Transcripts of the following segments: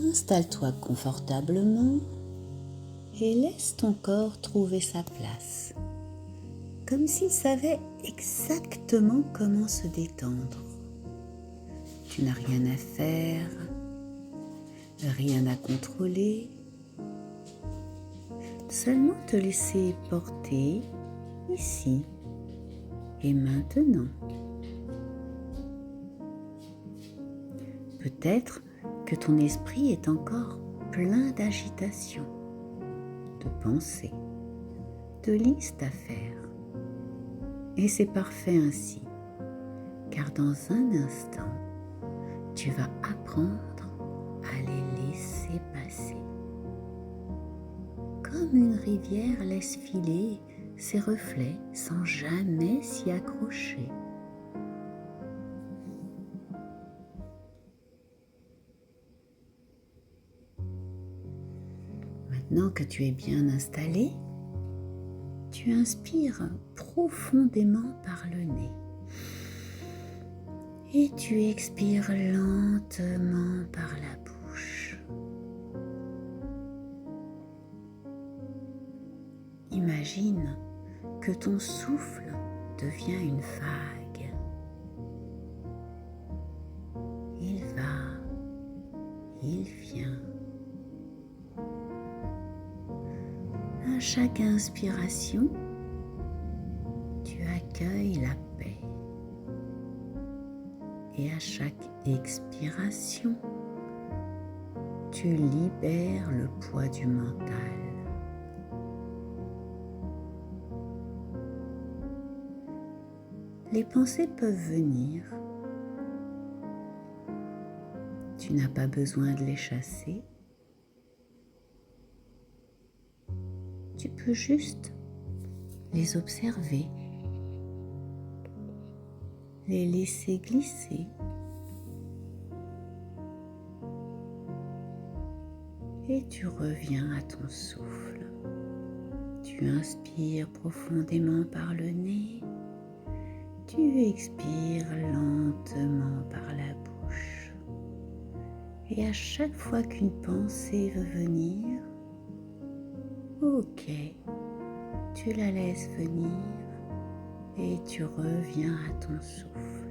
Installe-toi confortablement et laisse ton corps trouver sa place, comme s'il savait exactement comment se détendre. Tu n'as rien à faire, rien à contrôler, seulement te laisser porter ici et maintenant. Peut-être que ton esprit est encore plein d'agitation, de pensées, de listes à faire. Et c'est parfait ainsi, car dans un instant, tu vas apprendre à les laisser passer. Comme une rivière laisse filer ses reflets sans jamais s'y accrocher. Maintenant que tu es bien installé, tu inspires profondément par le nez et tu expires lentement par la bouche. Imagine que ton souffle devient une vague. Il va, il vient. À chaque inspiration, tu accueilles la paix. Et à chaque expiration, tu libères le poids du mental. Les pensées peuvent venir. Tu n'as pas besoin de les chasser. Tu peux juste les observer, les laisser glisser. Et tu reviens à ton souffle. Tu inspires profondément par le nez. Tu expires lentement par la bouche. Et à chaque fois qu'une pensée veut venir, ok, tu la laisses venir et tu reviens à ton souffle.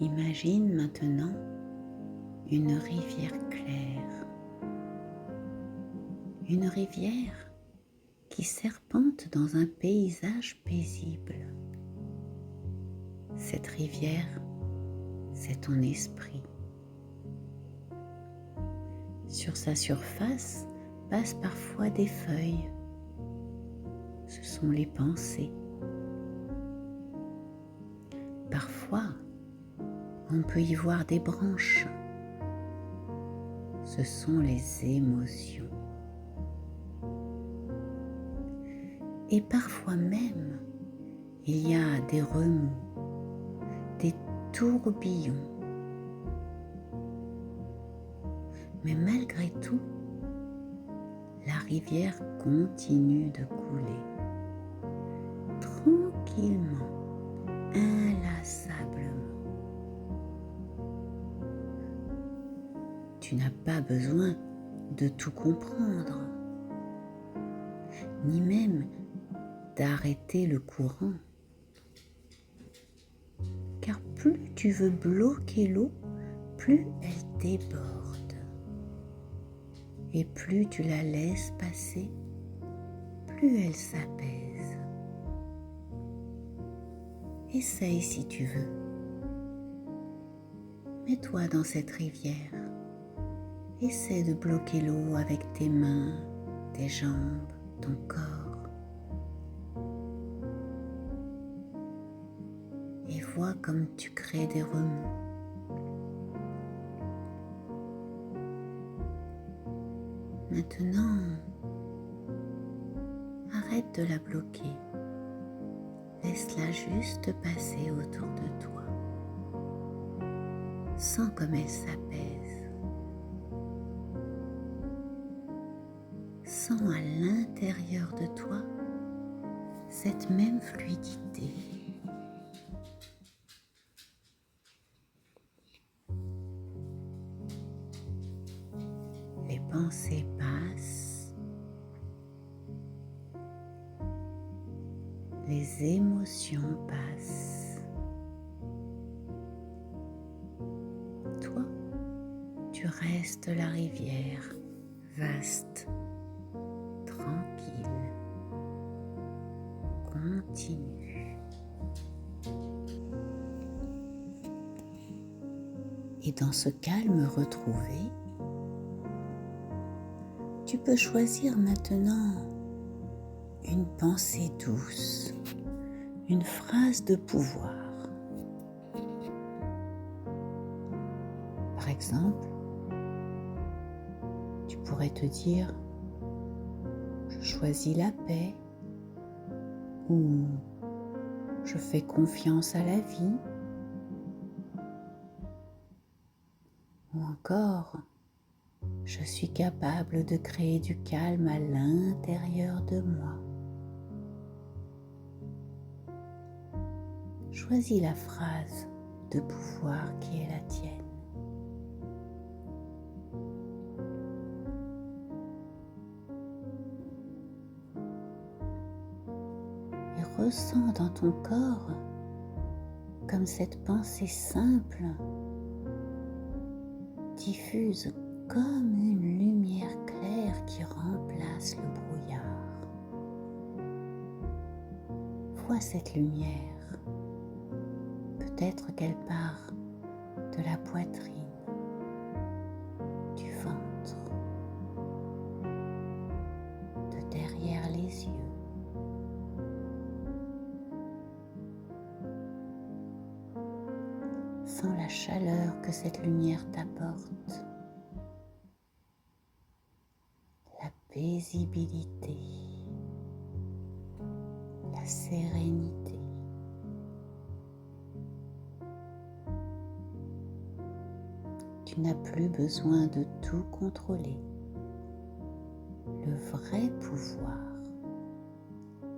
Imagine maintenant une rivière claire, une rivière qui serpente dans un paysage paisible. Cette rivière, c'est ton esprit. Sur sa surface passent parfois des feuilles. Ce sont les pensées. Parfois, on peut y voir des branches. Ce sont les émotions. Et parfois même, il y a des remous, des tourbillons. Mais malgré tout, la rivière continue de couler, tranquillement, inlassablement. Tu n'as pas besoin de tout comprendre, ni même d'arrêter le courant. Car plus tu veux bloquer l'eau, plus elle déborde. Et plus tu la laisses passer, plus elle s'apaise. Essaye si tu veux. Mets-toi dans cette rivière. Essaie de bloquer l'eau avec tes mains, tes jambes, ton corps. Et vois comme tu crées des remous. Maintenant, arrête de la bloquer. Laisse-la juste passer autour de toi. Sens comme elle s'apaise. ressens à l'intérieur de toi cette même fluidité. Les pensées passent, les émotions passent. Toi, tu restes la rivière, vaste, tranquille, continue. Et dans ce calme retrouvé, tu peux choisir maintenant une pensée douce, une phrase de pouvoir. Par exemple, tu pourrais te dire « Je choisis la paix » ou « Je fais confiance à la vie » ou encore « Je suis capable de créer du calme à l'intérieur de moi ». Choisis la phrase de pouvoir qui est la tienne. Et ressens dans ton corps comme cette pensée simple diffuse comme une lumière claire qui remplace le brouillard. Vois cette lumière. Peut-être qu'elle part de la poitrine, du ventre, de derrière les yeux. Sens la chaleur que cette lumière t'apporte, la paisibilité, la sérénité. Tu n'as plus besoin de tout contrôler. Le vrai pouvoir,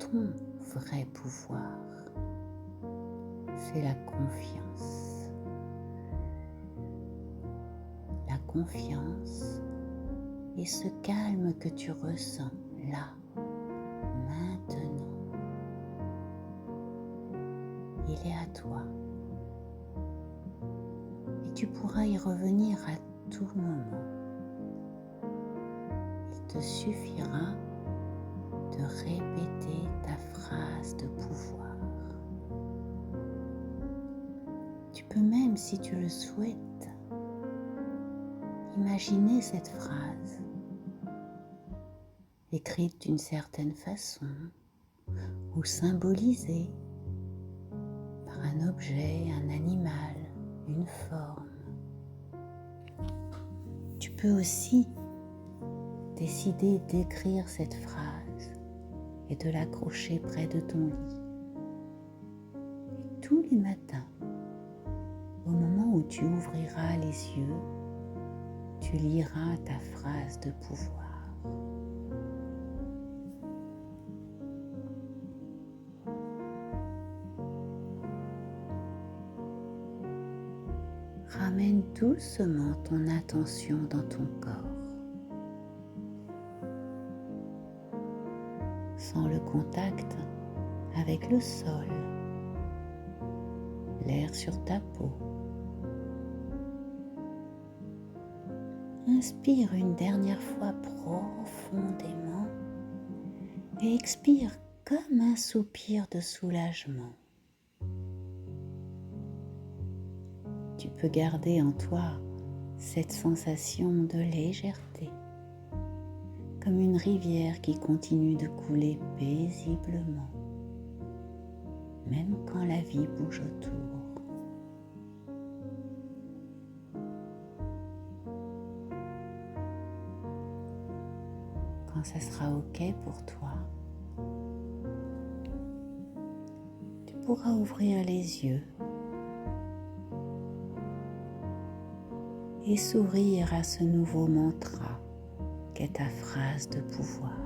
ton vrai pouvoir, c'est la confiance. La confiance et ce calme que tu ressens là, maintenant. Il est à toi. Et tu pourras y revenir à tout moment. Il te suffira de répéter ta phrase de pouvoir. Tu peux même, si tu le souhaites, imaginer cette phrase écrite d'une certaine façon ou symbolisée par un objet, un animal, une forme. Tu peux aussi décider d'écrire cette phrase et de l'accrocher près de ton lit. Et tous les matins, au moment où tu ouvriras les yeux, tu liras ta phrase de pouvoir. Ramène doucement ton attention dans ton corps. Sens le contact avec le sol, l'air sur ta peau. Inspire une dernière fois profondément et expire comme un soupir de soulagement. Tu peux garder en toi cette sensation de légèreté, comme une rivière qui continue de couler paisiblement, même quand la vie bouge autour. Quand ça sera OK pour toi, tu pourras ouvrir les yeux et sourire à ce nouveau mantra est ta phrase de pouvoir.